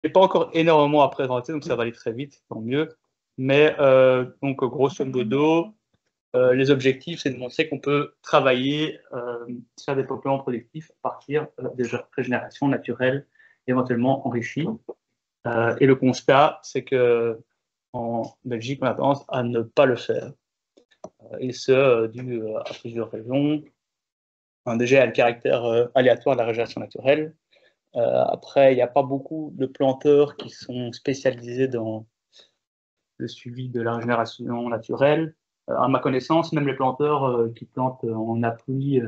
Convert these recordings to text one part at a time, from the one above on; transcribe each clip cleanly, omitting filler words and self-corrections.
pas encore énormément à présenter, donc ça va aller très vite, tant mieux. Mais donc, grosso modo, les objectifs, c'est de montrer qu'on peut travailler, faire des peuplements productifs à partir des régénérations naturelles, éventuellement enrichies. Et le constat, c'est que en Belgique, on a tendance à ne pas le faire. Et ce, dû à plusieurs raisons. Déjà, il y a le caractère aléatoire de la régénération naturelle. Après, il n'y a pas beaucoup de planteurs qui sont spécialisés dans le suivi de la régénération naturelle. À ma connaissance, même les planteurs qui plantent en appui,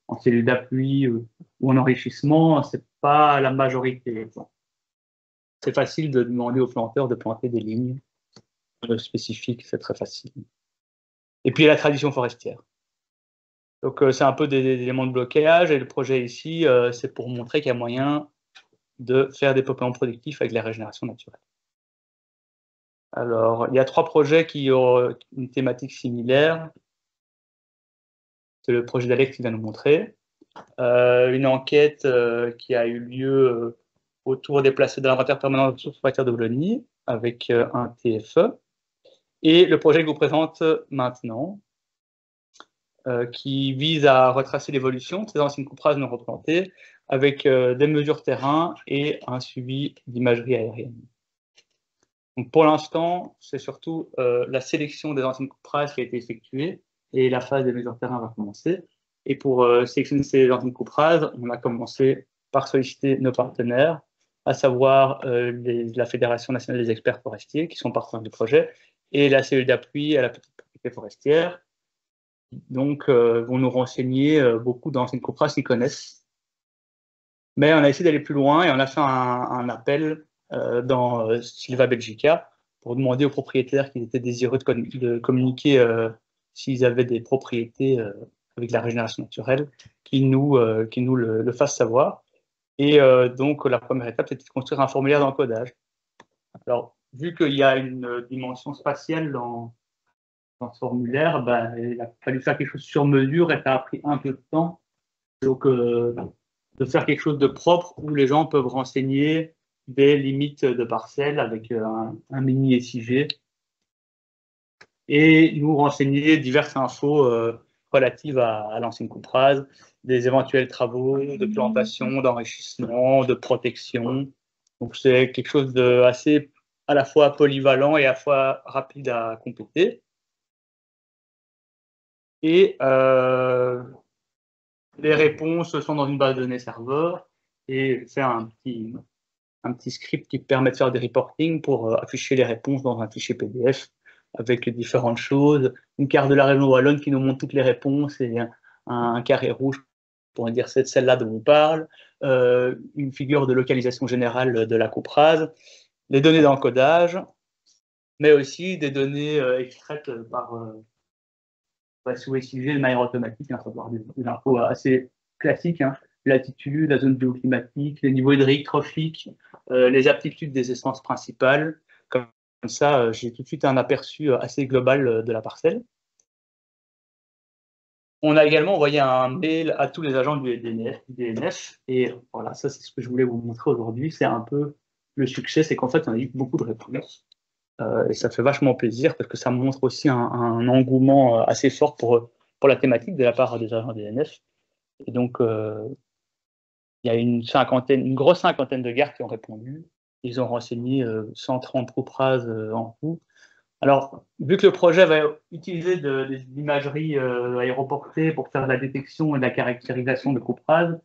en cellule d'appui ou en enrichissement, c'est pas la majorité. C'est facile de demander aux planteurs de planter des lignes spécifiques, c'est très facile. Et puis, il y a la tradition forestière. Donc, c'est un peu des éléments de blocage. Et le projet ici, c'est pour montrer qu'il y a moyen de faire des peuplements productifs avec la régénération naturelle. Alors, il y a 3 projets qui ont une thématique similaire. C'est le projet d'Alex qui vient nous montrer. Une enquête qui a eu lieu autour des placés de l'inventaire permanent de ressources forestières de Wallonie avec un TFE. Et le projet que je vous présente maintenant, qui vise à retracer l'évolution de ces anciennes couperaises non replantées avec des mesures terrain et un suivi d'imagerie aérienne. Donc pour l'instant, c'est surtout la sélection des anciennes couperaises qui a été effectuée et la phase des mesures terrain va commencer. Et pour sélectionner ces anciennes couperaises, on a commencé par solliciter nos partenaires, à savoir la Fédération nationale des experts forestiers, qui sont partenaires du projet, et la cellule d'appui à la petite propriété forestière. Donc, vont nous renseigner beaucoup d'anciennes couperaises qu'ils connaissent. Mais on a essayé d'aller plus loin et on a fait un appel dans Silva Belgica pour demander aux propriétaires qui étaient désireux de communiquer s'ils avaient des propriétés avec la régénération naturelle, qui nous le fassent savoir. Et donc, la première étape, c'était de construire un formulaire d'encodage. Alors, vu qu'il y a une dimension spatiale dans ce formulaire, ben, il a fallu faire quelque chose sur mesure et ça a pris un peu de temps. Donc, de faire quelque chose de propre où les gens peuvent renseigner des limites de parcelles avec un mini SIG et nous renseigner diverses infos relatives à l'ancienne couperase, des éventuels travaux de plantation, d'enrichissement, de protection. Donc, c'est quelque chose de assez à la fois polyvalent et à la fois rapide à compléter. Et les réponses sont dans une base de données serveur et faire un petit script qui permet de faire des reporting pour afficher les réponses dans un fichier PDF avec différentes choses. Une carte de la région wallonne qui nous montre toutes les réponses et un carré rouge pour dire c'est celle-là dont on parle. Une figure de localisation générale de la couperase. Les données d'encodage, mais aussi des données extraites par sous SIG de manière automatique, à savoir des infos assez classiques, hein. L'altitude, la zone géoclimatique, les niveaux hydriques, trophiques, les aptitudes des essences principales. Comme ça, j'ai tout de suite un aperçu assez global de la parcelle. On a également envoyé un mail à tous les agents du DNF et voilà, ça c'est ce que je voulais vous montrer aujourd'hui. C'est un peu le succès, c'est qu'en fait, on a eu beaucoup de réponses. Et ça fait vachement plaisir parce que ça montre aussi un engouement assez fort pour la thématique de la part des agents DNF. Et donc, il y a une grosse cinquantaine de gares qui ont répondu. Ils ont renseigné 130 couperaises en tout. Alors, vu que le projet va utiliser de l'imagerie aéroportée pour faire de la détection et de la caractérisation de couperaises,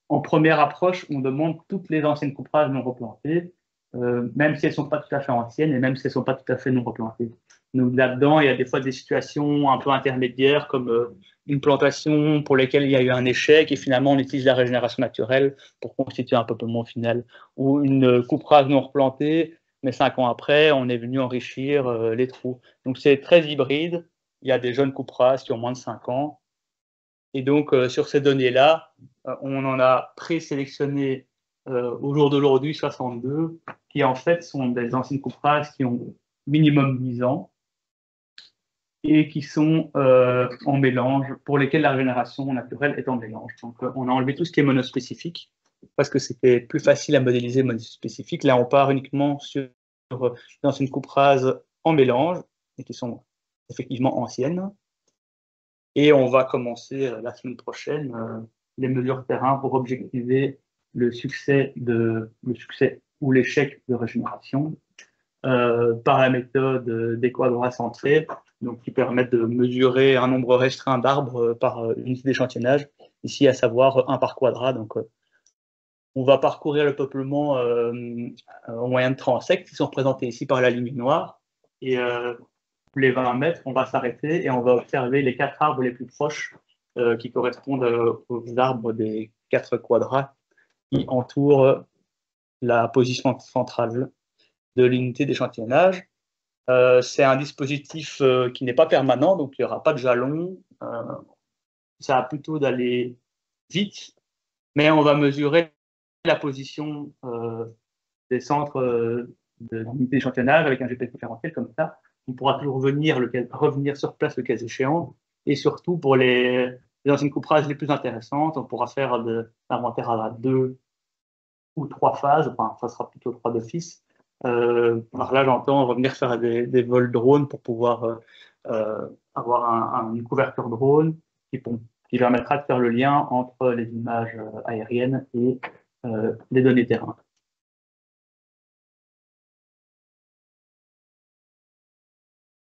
en première approche, on demande toutes les anciennes couperaises non replantées, même si elles ne sont pas tout à fait anciennes et même si elles ne sont pas tout à fait non replantées. Donc là-dedans, il y a des fois des situations un peu intermédiaires comme une plantation pour laquelle il y a eu un échec et finalement on utilise la régénération naturelle pour constituer un peuplement final, ou une couperase non replantée, mais 5 ans après, on est venu enrichir les trous. Donc c'est très hybride. Il y a des jeunes couperases qui ont moins de 5 ans. Et donc, sur ces données-là, on en a présélectionné au jour d'aujourd'hui 62, qui en fait sont des anciennes couperaises qui ont minimum 10 ans et qui sont en mélange, pour lesquelles la régénération naturelle est en mélange. Donc, on a enlevé tout ce qui est monospécifique parce que c'était plus facile à modéliser spécifique. Là, on part uniquement dans une coupe rase en mélange, et qui sont effectivement anciennes. Et on va commencer la semaine prochaine les mesures terrain pour objectiver le succès ou l'échec de régénération par la méthode des quadras centrés, donc qui permettent de mesurer un nombre restreint d'arbres par unité d'échantillonnage, ici à savoir 1 par quadrat. Donc, on va parcourir le peuplement au moyen de transects qui sont représentés ici par la ligne noire. Et les 20 mètres, on va s'arrêter et on va observer les 4 arbres les plus proches qui correspondent aux arbres des 4 quadrats qui entourent la position centrale de l'unité d'échantillonnage. C'est un dispositif qui n'est pas permanent, donc il n'y aura pas de jalon. Ça va plutôt d'aller vite, mais on va mesurer la position des centres de l'unité d'échantillonnage avec un GPS différentiel comme ça. On pourra toujours revenir sur place le cas échéant. Et surtout, pour les anciennes coupes rases les plus intéressantes, on pourra faire l'inventaire à 2 ou 3 phases, enfin, ça sera plutôt 3 d'office. Par là, j'entends revenir faire des vols drones pour pouvoir avoir une couverture drone qui permettra de faire le lien entre les images aériennes et les données terrain.